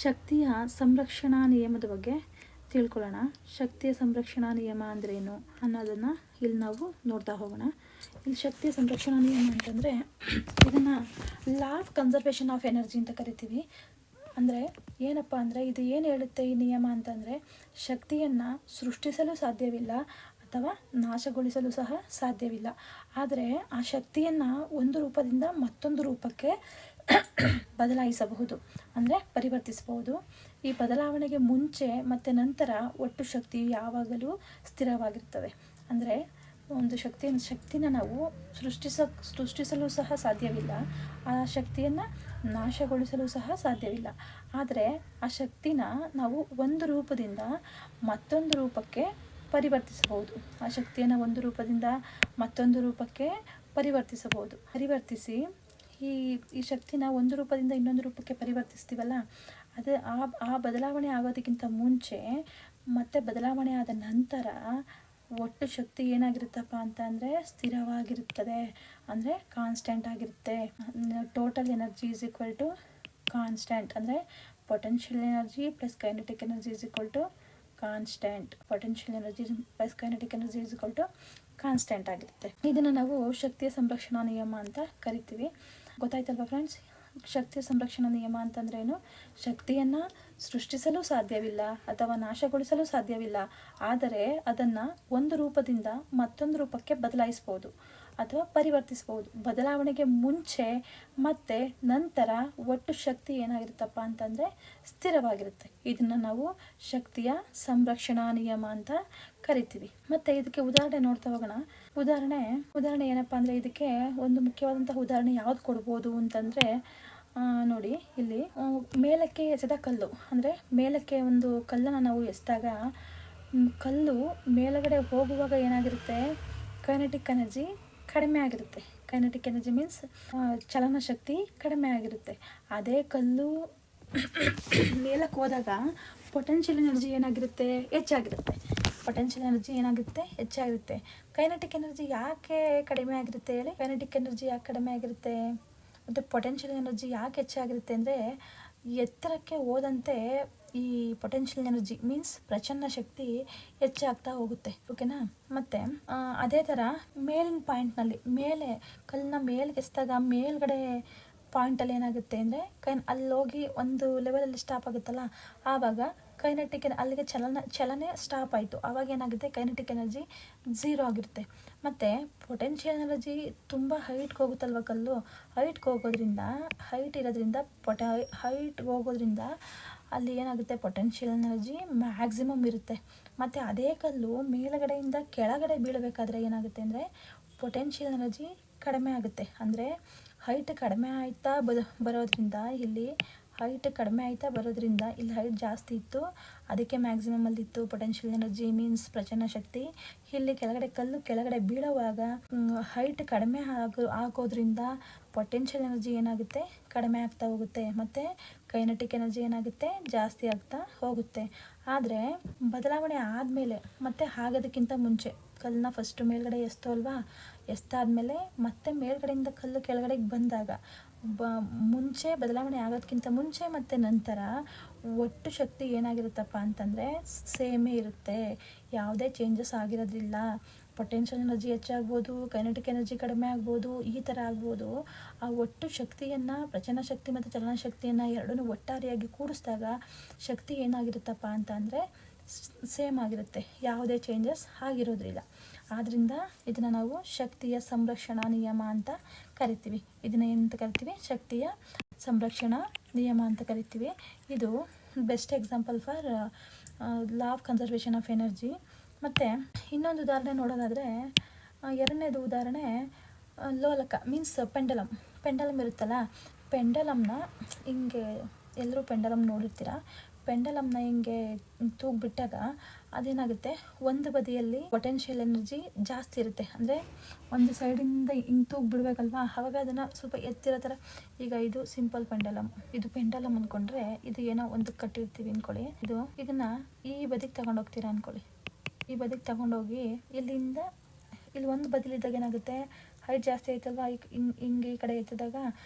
ಶಕ್ತಿಯ ಸಂರಕ್ಷಣಾ ನಿಯಮದ ಬಗ್ಗೆ ತಿಳ್ಕೊಳ್ಳೋಣ. ಶಕ್ತಿಯ ಸಂರಕ್ಷಣಾ ನಿಯಮ ಅಂದ್ರೇನು ಅನ್ನೋದನ್ನು ಇಲ್ಲಿ ನಾವು ನೋಡ್ತಾ ಹೋಗೋಣ. ಇಲ್ಲಿ ಶಕ್ತಿಯ ಸಂರಕ್ಷಣಾ ನಿಯಮ ಅಂತಂದರೆ ಇದನ್ನು law of conservation of energy ಅಂತ ಕರಿತೀವಿ. ಅಂದರೆ ಏನಪ್ಪ ಅಂದರೆ ಇದು ಏನು ಹೇಳುತ್ತೆ ಈ ನಿಯಮ ಅಂತಂದರೆ, ಶಕ್ತಿಯನ್ನು ಸೃಷ್ಟಿಸಲು ಸಾಧ್ಯವಿಲ್ಲ ಅಥವಾ ನಾಶಗೊಳಿಸಲು ಸಹ ಸಾಧ್ಯವಿಲ್ಲ. ಆದರೆ ಆ ಶಕ್ತಿಯನ್ನು ಒಂದು ರೂಪದಿಂದ ಮತ್ತೊಂದು ರೂಪಕ್ಕೆ ಬದಲಾಯಿಸಬಹುದು, ಅಂದರೆ ಪರಿವರ್ತಿಸಬಹುದು. ಈ ಬದಲಾವಣೆಗೆ ಮುಂಚೆ ಮತ್ತು ನಂತರ ಒಟ್ಟು ಶಕ್ತಿಯು ಯಾವಾಗಲೂ ಸ್ಥಿರವಾಗಿರ್ತದೆ. ಅಂದರೆ ಒಂದು ಶಕ್ತಿನ ನಾವು ಸೃಷ್ಟಿಸಲು ಸಹ ಸಾಧ್ಯವಿಲ್ಲ, ಆ ಶಕ್ತಿಯನ್ನು ನಾಶಗೊಳಿಸಲು ಸಹ ಸಾಧ್ಯವಿಲ್ಲ. ಆದರೆ ಆ ಶಕ್ತಿನ ನಾವು ಒಂದು ರೂಪದಿಂದ ಮತ್ತೊಂದು ರೂಪಕ್ಕೆ ಪರಿವರ್ತಿಸಬಹುದು. ಆ ಶಕ್ತಿಯನ್ನು ಒಂದು ರೂಪದಿಂದ ಮತ್ತೊಂದು ರೂಪಕ್ಕೆ ಪರಿವರ್ತಿಸಿ ಈ ಶಕ್ತಿನ ಒಂದು ರೂಪದಿಂದ ಇನ್ನೊಂದು ರೂಪಕ್ಕೆ ಪರಿವರ್ತಿಸ್ತೀವಲ್ಲ, ಅದು ಆ ಬದಲಾವಣೆ ಆಗೋದಕ್ಕಿಂತ ಮುಂಚೆ ಮತ್ತು ಬದಲಾವಣೆ ಆದ ನಂತರ ಒಟ್ಟು ಶಕ್ತಿ ಏನಾಗಿರುತ್ತಪ್ಪ ಅಂತ ಅಂದರೆ ಸ್ಥಿರವಾಗಿರುತ್ತದೆ, ಅಂದರೆ ಕಾನ್ಸ್ಟೆಂಟ್ ಆಗಿರುತ್ತೆ. Total energy is equal to constant, ಅಂದರೆ potential energy plus kinetic energy is equal to constant. Potential energy plus kinetic energy is equal to constant ಆಗಿರುತ್ತೆ. ಇದನ್ನು ನಾವು ಶಕ್ತಿಯ ಸಂರಕ್ಷಣಾ ನಿಯಮ ಅಂತ ಕರಿತೀವಿ. ಗೊತ್ತಾಯ್ತಲ್ವ ಫ್ರೆಂಡ್ಸ್? ಶಕ್ತಿಯ ಸಂರಕ್ಷಣಾ ನಿಯಮ ಅಂತಂದ್ರೆ ಏನು? ಶಕ್ತಿಯನ್ನು ಸೃಷ್ಟಿಸಲು ಸಾಧ್ಯವಿಲ್ಲ ಅಥವಾ ನಾಶಗೊಳಿಸಲು ಸಾಧ್ಯವಿಲ್ಲ, ಆದರೆ ಅದನ್ನು ಒಂದು ರೂಪದಿಂದ ಮತ್ತೊಂದು ರೂಪಕ್ಕೆ ಬದಲಾಯಿಸ್ಬೋದು ಅಥವಾ ಪರಿವರ್ತಿಸ್ಬೋದು. ಬದಲಾವಣೆಗೆ ಮುಂಚೆ ಮತ್ತು ನಂತರ ಒಟ್ಟು ಶಕ್ತಿ ಏನಾಗಿರುತ್ತಪ್ಪ ಅಂತಂದರೆ ಸ್ಥಿರವಾಗಿರುತ್ತೆ. ಇದನ್ನು ನಾವು ಶಕ್ತಿಯ ಸಂರಕ್ಷಣಾ ನಿಯಮ ಅಂತ ಕರಿತೀವಿ. ಮತ್ತು ಇದಕ್ಕೆ ಉದಾಹರಣೆ ನೋಡ್ತಾ ಹೋಗೋಣ. ಉದಾಹರಣೆ ಏನಪ್ಪ ಅಂದರೆ, ಇದಕ್ಕೆ ಒಂದು ಮುಖ್ಯವಾದಂತಹ ಉದಾಹರಣೆ ಯಾವ್ದು ಕೊಡ್ಬೋದು ಅಂತಂದರೆ, ನೋಡಿ ಇಲ್ಲಿ ಮೇಲಕ್ಕೆ ಎಸೆದ ಕಲ್ಲು, ಅಂದರೆ ಮೇಲಕ್ಕೆ ಒಂದು ಕಲ್ಲನ್ನು ನಾವು ಎಸೆದಾಗ ಕಲ್ಲು ಮೇಲಗಡೆ ಹೋಗುವಾಗ ಏನಾಗಿರುತ್ತೆ? ಕೈನೆಟಿಕ್ ಎನರ್ಜಿ ಕಡಿಮೆ ಆಗಿರುತ್ತೆ. ಕೈನೆಟಿಕ್ ಎನರ್ಜಿ ಮೀನ್ಸ್ ಚಲನ ಶಕ್ತಿ ಕಡಿಮೆ ಆಗಿರುತ್ತೆ. ಅದೇ ಕಲ್ಲು ಮೇಲಕ್ಕೆ ಹೋದಾಗ ಪೊಟೆನ್ಷಿಯಲ್ ಎನರ್ಜಿ ಏನಾಗಿರುತ್ತೆ? ಹೆಚ್ಚಾಗಿರುತ್ತೆ. ಕೈನೆಟಿಕ್ ಎನರ್ಜಿ ಯಾಕೆ ಕಡಿಮೆ ಆಗಿರುತ್ತೆ ಹೇಳಿ? ಕೈನೆಟಿಕ್ ಎನರ್ಜಿ ಯಾಕೆ ಕಡಿಮೆ ಆಗಿರುತ್ತೆ ಮತ್ತು ಪೊಟೆನ್ಷಿಯಲ್ ಎನರ್ಜಿ ಯಾಕೆ ಹೆಚ್ಚಾಗಿರುತ್ತೆ ಅಂದರೆ, ಎತ್ತರಕ್ಕೆ ಹೋದಂತೆ ಈ ಪೊಟೆನ್ಷಿಯಲ್ ಎನರ್ಜಿ ಮೀನ್ಸ್ ಪ್ರಚನ್ನ ಶಕ್ತಿ ಹೆಚ್ಚಾಗ್ತಾ ಹೋಗುತ್ತೆ. ಓಕೆನಾ? ಮತ್ತು ಅದೇ ಥರ ಮೇಲಿನ ಪಾಯಿಂಟ್ನಲ್ಲಿ ಕಲ್ಲನ್ನ ಮೇಲ್ಗೆ ಎಸ್ದಾಗ ಮೇಲ್ಗಡೆ ಪಾಯಿಂಟಲ್ಲಿ ಏನಾಗುತ್ತೆ ಅಂದರೆ ಅಲ್ಲೋಗಿ ಒಂದು ಲೆವೆಲಲ್ಲಿ ಸ್ಟಾಪ್ ಆಗುತ್ತಲ್ಲ, ಆವಾಗ ಕೈನೆಟಿಕ್ ಅಲ್ಲಿಗೆ ಚಲನೆ ಸ್ಟಾಪ್ ಆಯಿತು. ಆವಾಗ ಏನಾಗುತ್ತೆ? ಕೈನೆಟಿಕ್ ಎನರ್ಜಿ 0 ಆಗಿರುತ್ತೆ. ಮತ್ತು ಪೊಟೆನ್ಷಿಯಲ್ ಎನರ್ಜಿ ತುಂಬ ಹೈಟ್ಗೆ ಹೋಗುತ್ತಲ್ವ ಕಲ್ಲು, ಹೈಟ್ಗೆ ಹೋಗೋದ್ರಿಂದ ಅಲ್ಲಿ ಏನಾಗುತ್ತೆ? ಪೊಟೆನ್ಷಿಯಲ್ ಎನರ್ಜಿ ಮ್ಯಾಕ್ಸಿಮಮ್ ಇರುತ್ತೆ. ಮತ್ತು ಅದೇ ಕಲ್ಲು ಮೇಲುಗಡೆಯಿಂದ ಕೆಳಗಡೆ ಬೀಳಬೇಕಾದ್ರೆ ಏನಾಗುತ್ತೆ ಅಂದರೆ ಪೊಟೆನ್ಷಿಯಲ್ ಎನರ್ಜಿ ಕಡಿಮೆ ಆಗುತ್ತೆ. ಅಂದರೆ ಹೈಟ್ ಕಡಿಮೆ ಆಯ್ತಾ ಬರೋದ್ರಿಂದ ಇಲ್ಲಿ ಹೈಟ್ ಜಾಸ್ತಿ ಇತ್ತು, ಅದಕ್ಕೆ ಮ್ಯಾಕ್ಸಿಮಮಲ್ಲಿತ್ತು ಪೊಟೆನ್ಷಿಯಲ್ ಎನರ್ಜಿ ಮೀನ್ಸ್ ಪ್ರಚನ್ನ ಶಕ್ತಿ. ಇಲ್ಲಿ ಕಲ್ಲು ಕೆಳಗಡೆ ಬೀಳುವಾಗ ಹೈಟ್ ಕಡಿಮೆ ಆಗೋದ್ರಿಂದ ಪೊಟೆನ್ಷಿಯಲ್ ಎನರ್ಜಿ ಏನಾಗುತ್ತೆ? ಕಡಿಮೆ ಆಗ್ತಾ ಹೋಗುತ್ತೆ. ಮತ್ತು ಕೈನೆಟಿಕ್ ಎನರ್ಜಿ ಏನಾಗುತ್ತೆ? ಜಾಸ್ತಿ ಆಗ್ತಾ ಹೋಗುತ್ತೆ. ಆದರೆ ಬದಲಾವಣೆ ಆದಮೇಲೆ ಮತ್ತು ಆಗೋದಕ್ಕಿಂತ ಮುಂಚೆ ಕಲ್ಲನ್ನ ಫಸ್ಟು ಮೇಲ್ಗಡೆ ಎಸ್ತಾದ್ಮೇಲೆ ಮತ್ತೆ ಮೇಲ್ಗಡೆಯಿಂದ ಕಲ್ಲು ಕೆಳಗಡೆಗೆ ಬಂದಾಗ ಬದಲಾವಣೆ ಆಗೋದಕ್ಕಿಂತ ಮುಂಚೆ ಮತ್ತು ನಂತರ ಒಟ್ಟು ಶಕ್ತಿ ಏನಾಗಿರುತ್ತಪ್ಪ ಅಂತಂದರೆ ಸೇಮೇ ಇರುತ್ತೆ. ಯಾವುದೇ ಚೇಂಜಸ್ ಆಗಿರೋದಿಲ್ಲ. ಪೊಟೆನ್ಷಿಯಲ್ ಎನರ್ಜಿ ಹೆಚ್ಚಾಗ್ಬೋದು, ಕೈನೆಟಿಕ್ ಎನರ್ಜಿ ಕಡಿಮೆ ಆಗ್ಬೋದು, ಈ ಥರ ಆಗ್ಬೋದು. ಆ ಒಟ್ಟು ಶಕ್ತಿಯನ್ನು, ಪ್ರಚನ್ನ ಶಕ್ತಿ ಮತ್ತು ಚಲನ ಶಕ್ತಿಯನ್ನು ಎರಡನ್ನೂ ಒಟ್ಟಾರೆಯಾಗಿ ಕೂಡಿಸಿದಾಗ ಶಕ್ತಿ ಏನಾಗಿರುತ್ತಪ್ಪ ಅಂತ ಅಂದರೆ ಸೇಮ್ ಆಗಿರುತ್ತೆ. ಯಾವುದೇ ಚೇಂಜಸ್ ಆಗಿರೋದಿಲ್ಲ. ಆದ್ದರಿಂದ ಇದನ್ನು ನಾವು ಶಕ್ತಿಯ ಸಂರಕ್ಷಣಾ ನಿಯಮ ಅಂತ ಕರಿತೀವಿ. ಇದನ್ನು ಏನಂತ ಕರಿತೀವಿ? ಶಕ್ತಿಯ ಸಂರಕ್ಷಣಾ ನಿಯಮ ಅಂತ ಕರಿತೀವಿ. ಇದು best example for law of conservation of energy. ಮತ್ತು ಇನ್ನೊಂದು ಉದಾಹರಣೆ ನೋಡೋದಾದರೆ, ಎರಡನೇದು ಉದಾಹರಣೆ ಲೋಲಕ ಮೀನ್ಸ್ ಪೆಂಡಲಮ್ ಇರುತ್ತಲ್ಲ, ಪೆಂಡಲಮ್ನ ಹಿಂಗೆ ಎಲ್ಲರೂ ಪೆಂಡಲಮ್ ನೋಡಿರ್ತೀರ. ಪೆಂಡಲಮ್ನ ಹಿಂಗೆ ತೂಗ್ಬಿಟ್ಟಾಗ ಅದೇನಾಗುತ್ತೆ? ಒಂದು ಬದಿಯಲ್ಲಿ ಪೊಟೆನ್ಷಿಯಲ್ ಎನರ್ಜಿ ಜಾಸ್ತಿ ಇರುತ್ತೆ. ಅಂದರೆ ಒಂದು ಸೈಡಿಂದ ಹಿಂಗೆ ತೂಗ್ಬಿಡ್ಬೇಕಲ್ವಾ, ಆವಾಗ ಅದನ್ನು ಸ್ವಲ್ಪ ಎತ್ತಿರೋ ಥರ. ಈಗ ಇದು ಸಿಂಪಲ್ ಇದು ಪೆಂಡಲಮ್ ಅಂದ್ಕೊಂಡ್ರೆ, ಇದು ಏನೋ ಒಂದು ಕಟ್ಟಿರ್ತೀವಿ ಅಂದ್ಕೊಳ್ಳಿ. ಇದನ್ನು ಈ ಬದಿಗೆ ತಗೊಂಡೋಗ್ತೀರಾ ಅಂದ್ಕೊಳ್ಳಿ. ಈ ಬದಿಗೆ ತಗೊಂಡೋಗಿ ಇಲ್ಲಿ ಒಂದು ಬದಿಲಿದ್ದಾಗ ಏನಾಗುತ್ತೆ? ಹೈಟ್ ಜಾಸ್ತಿ ಆಯ್ತಲ್ವ, ಹಿಂಗೆ ಈ ಕಡೆ ಎತ್ತಿದಾಗ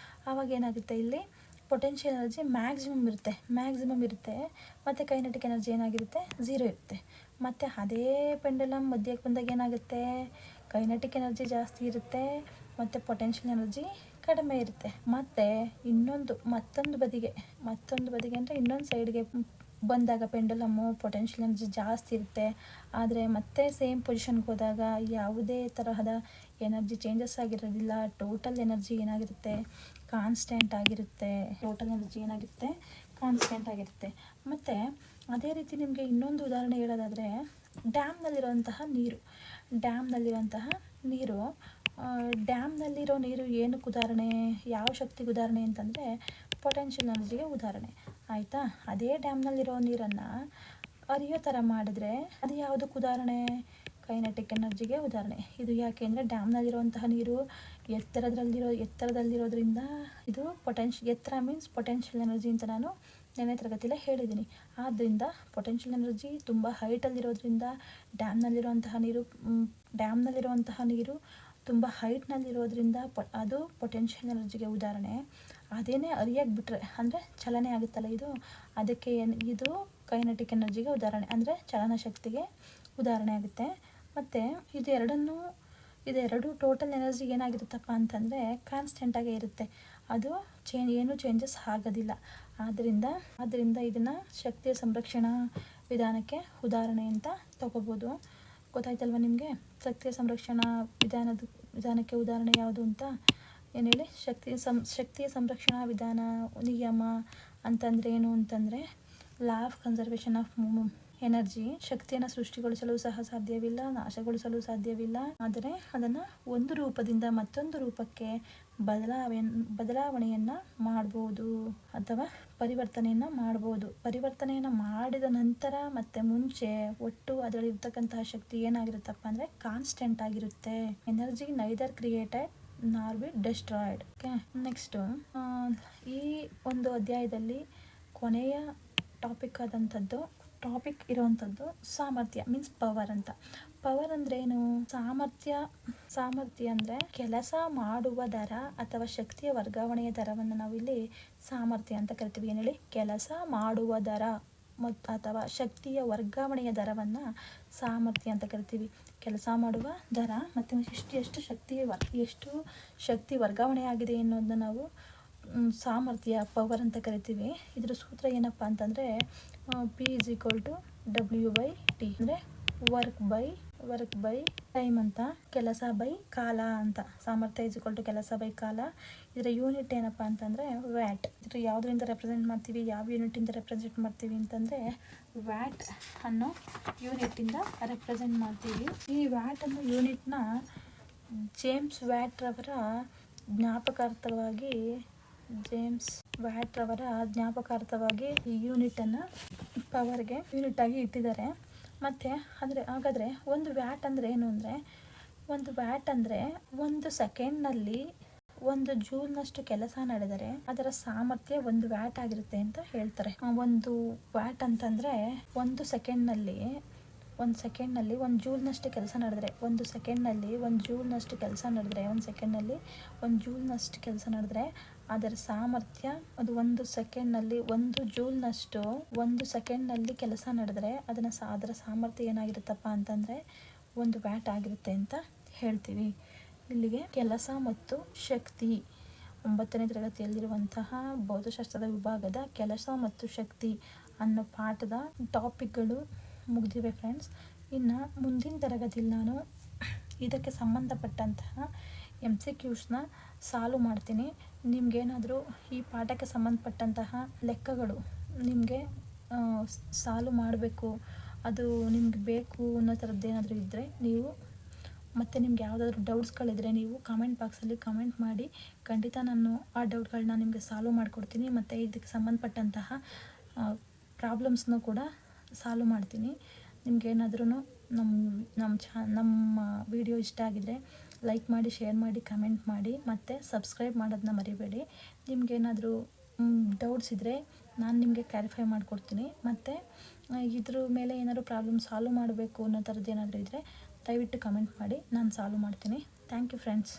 ಆವಾಗ ಏನಾಗುತ್ತೆ? ಇಲ್ಲಿ ಪೊಟೆನ್ಷಿಯಲ್ ಎನರ್ಜಿ ಮ್ಯಾಕ್ಸಿಮಮ್ ಇರುತ್ತೆ ಮತ್ತು ಕೈನೆಟಿಕ್ ಎನರ್ಜಿ ಏನಾಗಿರುತ್ತೆ 0 ಇರುತ್ತೆ. ಮತ್ತು ಅದೇ ಪೆಂಡುಲಮ್ ಮಧ್ಯಕ್ಕೆ ಬಂದಾಗ ಏನಾಗುತ್ತೆ, ಕೈನೆಟಿಕ್ ಎನರ್ಜಿ ಜಾಸ್ತಿ ಇರುತ್ತೆ ಮತ್ತು ಪೊಟೆನ್ಷಿಯಲ್ ಎನರ್ಜಿ ಕಡಿಮೆ ಇರುತ್ತೆ. ಮತ್ತು ಮತ್ತೊಂದು ಬದಿಗೆ ಅಂದರೆ ಇನ್ನೊಂದು ಸೈಡ್ಗೆ ಬಂದಾಗ ಪೆಂಡುಲಮ್ಮು ಪೊಟೆನ್ಷಿಯಲ್ ಎನರ್ಜಿ ಜಾಸ್ತಿ ಇರುತ್ತೆ. ಆದರೆ ಮತ್ತೆ ಸೇಮ್ ಪೊಸಿಷನ್ಗೆ ಹೋದಾಗ ಯಾವುದೇ ತರಹದ ಎನರ್ಜಿ ಚೇಂಜಸ್ ಆಗಿರೋದಿಲ್ಲ. ಟೋಟಲ್ ಎನರ್ಜಿ ಏನಾಗಿರುತ್ತೆ, ಕಾನ್ಸ್ಟೆಂಟ್ ಆಗಿರುತ್ತೆ. ಮತ್ತು ಅದೇ ರೀತಿ ನಿಮಗೆ ಇನ್ನೊಂದು ಉದಾಹರಣೆ ಹೇಳೋದಾದರೆ, ಡ್ಯಾಮ್ನಲ್ಲಿರುವಂತಹ ನೀರು ಏನಕ್ಕೆ ಉದಾಹರಣೆ, ಯಾವ ಶಕ್ತಿಗೆ ಉದಾಹರಣೆ ಅಂತಂದರೆ ಪೊಟೆನ್ಷಿಯಲ್ ಎನರ್ಜಿಗೆ ಉದಾಹರಣೆ. ಆಯಿತಾ? ಅದೇ ಡ್ಯಾಮ್ನಲ್ಲಿರೋ ನೀರನ್ನು ಹರಿಯೋ ಥರ ಮಾಡಿದ್ರೆ ಅದು ಯಾವುದಕ್ಕೆ ಉದಾಹರಣೆ, ಕೈನೆಟಿಕ್ ಎನರ್ಜಿಗೆ ಉದಾಹರಣೆ. ಇದು ಯಾಕೆ ಅಂದರೆ ಡ್ಯಾಮ್ನಲ್ಲಿರುವಂತಹ ನೀರು ಎತ್ತರದಲ್ಲಿರೋದ್ರಿಂದ ಇದು ಎತ್ತರ ಮೀನ್ಸ್ ಪೊಟೆನ್ಷಿಯಲ್ ಎನರ್ಜಿ ಅಂತ ನಾನು ನೆನ್ನೆ ತರಗತಿಯಲ್ಲೇ ಹೇಳಿದ್ದೀನಿ. ಆದ್ದರಿಂದ ಪೊಟೆನ್ಷಿಯಲ್ ಎನರ್ಜಿ ತುಂಬ ಹೈಟಲ್ಲಿರೋದ್ರಿಂದ ಡ್ಯಾಮ್ನಲ್ಲಿರುವಂತಹ ನೀರು ತುಂಬ ಹೈಟ್ನಲ್ಲಿರೋದ್ರಿಂದ ಅದು ಪೊಟೆನ್ಷಿಯಲ್ ಎನರ್ಜಿಗೆ ಉದಾಹರಣೆ. ಅದೇನೇ ಹರಿಯಕ್ಕೆ ಬಿಟ್ಟರೆ ಅಂದರೆ ಚಲನೆ ಆಗುತ್ತಲ್ಲ ಅದಕ್ಕೆ ಇದು ಕೈನೆಟಿಕ್ ಎನರ್ಜಿಗೆ ಉದಾಹರಣೆ, ಅಂದರೆ ಚಲನಶಕ್ತಿಗೆ ಉದಾಹರಣೆ ಆಗುತ್ತೆ. ಮತ್ತು ಇದೆರಡು ಟೋಟಲ್ ಎನರ್ಜಿ ಏನಾಗಿರುತ್ತಪ್ಪ ಅಂತಂದರೆ ಕಾನ್ಸ್ಟೆಂಟಾಗೇ ಇರುತ್ತೆ. ಅದು ಏನೂ ಚೇಂಜಸ್ ಆಗೋದಿಲ್ಲ. ಆದ್ದರಿಂದ ಇದನ್ನು ಶಕ್ತಿಯ ಸಂರಕ್ಷಣಾ ವಿಧಾನಕ್ಕೆ ಉದಾಹರಣೆ ಅಂತ ತಗೋಬೋದು. ಗೊತ್ತಾಯ್ತಲ್ವ ನಿಮಗೆ? ಶಕ್ತಿಯ ಸಂರಕ್ಷಣಾ ವಿಧಾನಕ್ಕೆ ಉದಾಹರಣೆ ಯಾವುದು ಅಂತ ಏನು ಹೇಳಿ? ಶಕ್ತಿಯ ಸಂರಕ್ಷಣಾ ವಿಧಾನ ನಿಯಮ ಅಂತಂದರೆ ಏನು ಅಂತಂದರೆ, law of conservation of energy. ಶಕ್ತಿಯನ್ನು ಸೃಷ್ಟಿಗೊಳಿಸಲು ಸಹ ಸಾಧ್ಯವಿಲ್ಲ, ನಾಶಗೊಳಿಸಲು ಸಾಧ್ಯವಿಲ್ಲ. ಆದರೆ ಅದನ್ನು ಒಂದು ರೂಪದಿಂದ ಮತ್ತೊಂದು ರೂಪಕ್ಕೆ ಬದಲಾವಣೆಯನ್ನು ಮಾಡ್ಬೋದು ಅಥವಾ ಪರಿವರ್ತನೆಯನ್ನು ಮಾಡ್ಬೋದು. ಪರಿವರ್ತನೆಯನ್ನು ಮಾಡಿದ ನಂತರ ಮತ್ತು ಮುಂಚೆ ಒಟ್ಟು ಅದರಲ್ಲಿರ್ತಕ್ಕಂತಹ ಶಕ್ತಿ ಏನಾಗಿರುತ್ತಪ್ಪ ಅಂದರೆ ಕಾನ್ಸ್ಟೆಂಟ್ ಆಗಿರುತ್ತೆ. ಎನರ್ಜಿ ನೈದರ್ ಕ್ರಿಯೇಟೆಡ್ ನಾರ್ ಬಿ ಡೆಸ್ಟ್ರಾಯ್ಡ್. ಓಕೆ, ನೆಕ್ಸ್ಟು ಈ ಒಂದು ಅಧ್ಯಾಯದಲ್ಲಿ ಕೊನೆಯ ಟಾಪಿಕ್ ಇರೋವಂಥದ್ದು ಸಾಮರ್ಥ್ಯ ಮೀನ್ಸ್ ಪವರ್ ಅಂತ. ಪವರ್ ಅಂದ್ರೆ ಏನು? ಸಾಮರ್ಥ್ಯ ಅಂದರೆ ಕೆಲಸ ಮಾಡುವ ದರ ಅಥವಾ ಶಕ್ತಿಯ ವರ್ಗಾವಣೆಯ ದರವನ್ನು ನಾವಿಲ್ಲಿ ಸಾಮರ್ಥ್ಯ ಅಂತ ಕರಿತೀವಿ. ಏನು ಹೇಳಿ? ಕೆಲಸ ಮಾಡುವ ದರ ಅಥವಾ ಶಕ್ತಿಯ ವರ್ಗಾವಣೆಯ ದರವನ್ನು ಸಾಮರ್ಥ್ಯ ಅಂತ ಕರಿತೀವಿ. ಕೆಲಸ ಮಾಡುವ ದರ ಮತ್ತು ಎಷ್ಟು ಶಕ್ತಿ ವರ್ಗಾವಣೆ ಆಗಿದೆ ಅನ್ನೋದನ್ನ ನಾವು ಸಾಮರ್ಥ್ಯ ಪವರ್ ಅಂತ ಕರಿತೀವಿ. ಇದರ ಸೂತ್ರ ಏನಪ್ಪ ಅಂತಂದರೆ P = W/T, ಅಂದರೆ ವರ್ಕ್ ಬೈ ಟೈಮ್ ಅಂತ, ಕೆಲಸ ಬೈ ಕಾಲ ಅಂತ. ಸಾಮರ್ಥ್ಯ = ಕೆಲಸ ಬೈ ಕಾಲ. ಇದರ ಯೂನಿಟ್ ಏನಪ್ಪ ಅಂತಂದರೆ ವ್ಯಾಟ್. ಇದು ಯಾವುದರಿಂದ ರೆಪ್ರೆಸೆಂಟ್ ಮಾಡ್ತೀವಿ, ಯಾವ ಯೂನಿಟಿಂದ ರೆಪ್ರೆಸೆಂಟ್ ಮಾಡ್ತೀವಿ ಅಂತಂದರೆ ವ್ಯಾಟ್ ಅನ್ನೋ ಯೂನಿಟಿಂದ ರೆಪ್ರೆಸೆಂಟ್ ಮಾಡ್ತೀವಿ. ಈ ವ್ಯಾಟ್ ಅನ್ನೋ ಯೂನಿಟ್ನ ಜೇಮ್ಸ್ ವ್ಯಾಟ್ ರವರ ಜ್ಞಾಪಕಾರ್ಥವಾಗಿ ಈ ಯೂನಿಟನ್ನು ಪವರ್ಗೆ ಯೂನಿಟ್ ಆಗಿ ಇಟ್ಟಿದ್ದಾರೆ. ಮತ್ತು ಹಾಗಾದರೆ ಒಂದು ವ್ಯಾಟ್ ಅಂದರೆ ಏನು ಅಂದರೆ, ಒಂದು ಸೆಕೆಂಡ್ನಲ್ಲಿ 1 ಜೂಲ್ನಷ್ಟು ಕೆಲಸ ನಡೆದರೆ ಅದರ ಸಾಮರ್ಥ್ಯ 1 ವ್ಯಾಟ್ ಆಗಿರುತ್ತೆ ಅಂತ ಹೇಳ್ತಾರೆ. ಒಂದು ವ್ಯಾಟ್ ಅಂತಂದರೆ ಒಂದು ಸೆಕೆಂಡ್ನಲ್ಲಿ 1 ಜೂಲ್ನಷ್ಟು ಕೆಲಸ ನಡೆದರೆ, ಒಂದು ಸೆಕೆಂಡ್ನಲ್ಲಿ 1 ಜೂಲ್ನಷ್ಟು ಕೆಲಸ ನಡೆದರೆ ಅದರ ಸಾಮರ್ಥ್ಯ ಅದು 1 ಸೆಕೆಂಡ್ನಲ್ಲಿ 1 ಜೂಲ್ನಷ್ಟು 1 ಸೆಕೆಂಡ್ನಲ್ಲಿ ಕೆಲಸ ನಡೆದರೆ ಅದರ ಸಾಮರ್ಥ್ಯ ಏನಾಗಿರುತ್ತಪ್ಪ ಅಂತಂದರೆ 1 ವ್ಯಾಟ್ ಆಗಿರುತ್ತೆ ಅಂತ ಹೇಳ್ತೀವಿ. ಇಲ್ಲಿಗೆ ಕೆಲಸ ಮತ್ತು ಶಕ್ತಿ 9ನೇ ತರಗತಿಯಲ್ಲಿರುವಂತಹ ಭೌತಶಾಸ್ತ್ರದ ವಿಭಾಗದ ಕೆಲಸ ಮತ್ತು ಶಕ್ತಿ ಅನ್ನೋ ಪಾಠದ ಟಾಪಿಕ್ಗಳು ಮುಗಿದಿವೆ ಫ್ರೆಂಡ್ಸ್. ಇನ್ನು ಮುಂದಿನ ತರಗತಿಯಲ್ಲಿ ನಾನು ಇದಕ್ಕೆ ಸಂಬಂಧಪಟ್ಟಂತಹ MCQsನ ಸಾಲ್ವ್ ಮಾಡ್ತೀನಿ. ನಿಮಗೇನಾದರೂ ಈ ಪಾಠಕ್ಕೆ ಸಂಬಂಧಪಟ್ಟಂತಹ ಲೆಕ್ಕಗಳು ನಿಮಗೆ ಸಾಲ್ವ್ ಮಾಡಬೇಕು, ಅದು ನಿಮ್ಗೆ ಬೇಕು ಅನ್ನೋ ಥರದ್ದೇನಾದರೂ ಇದ್ದರೆ ನೀವು, ಮತ್ತು ನಿಮ್ಗೆ ಯಾವುದಾದ್ರೂ ಡೌಟ್ಸ್ಗಳಿದ್ರೆ ನೀವು ಕಮೆಂಟ್ ಬಾಕ್ಸಲ್ಲಿ ಕಮೆಂಟ್ ಮಾಡಿ. ಖಂಡಿತ ನಾನು ಆ ಡೌಟ್ಗಳನ್ನ ನಿಮಗೆ ಸಾಲ್ವ್ ಮಾಡಿಕೊಡ್ತೀನಿ. ಮತ್ತು ಇದಕ್ಕೆ ಸಂಬಂಧಪಟ್ಟಂತಹ ಪ್ರಾಬ್ಲಮ್ಸ್ನೂ ಕೂಡ ಸಾಲ್ವ್ ಮಾಡ್ತೀನಿ. ನಿಮ್ಗೇನಾದ್ರೂ ನಮ್ಮ ವಿಡಿಯೋ ಇಷ್ಟ ಆಗಿದ್ರೆ ಲೈಕ್ ಮಾಡಿ, ಶೇರ್ ಮಾಡಿ, ಕಮೆಂಟ್ ಮಾಡಿ, ಮತ್ತು ಸಬ್ಸ್ಕ್ರೈಬ್ ಮಾಡೋದನ್ನ ಮರಿಬೇಡಿ. ನಿಮಗೇನಾದರೂ ಡೌಟ್ಸ್ ಇದ್ದರೆ ನಾನು ನಿಮಗೆ ಕ್ಲಾರಿಫೈ ಮಾಡಿಕೊಡ್ತೀನಿ. ಮತ್ತು ಇದ್ರ ಮೇಲೆ ಏನಾದರೂ ಪ್ರಾಬ್ಲಮ್ ಸಾಲ್ವ್ ಮಾಡಬೇಕು ಅನ್ನೋ ಥರದ್ದು ಏನಾದರೂ ಇದ್ದರೆ ದಯವಿಟ್ಟು ಕಮೆಂಟ್ ಮಾಡಿ, ನಾನು ಸಾಲ್ವ್ ಮಾಡ್ತೀನಿ. Thank you friends.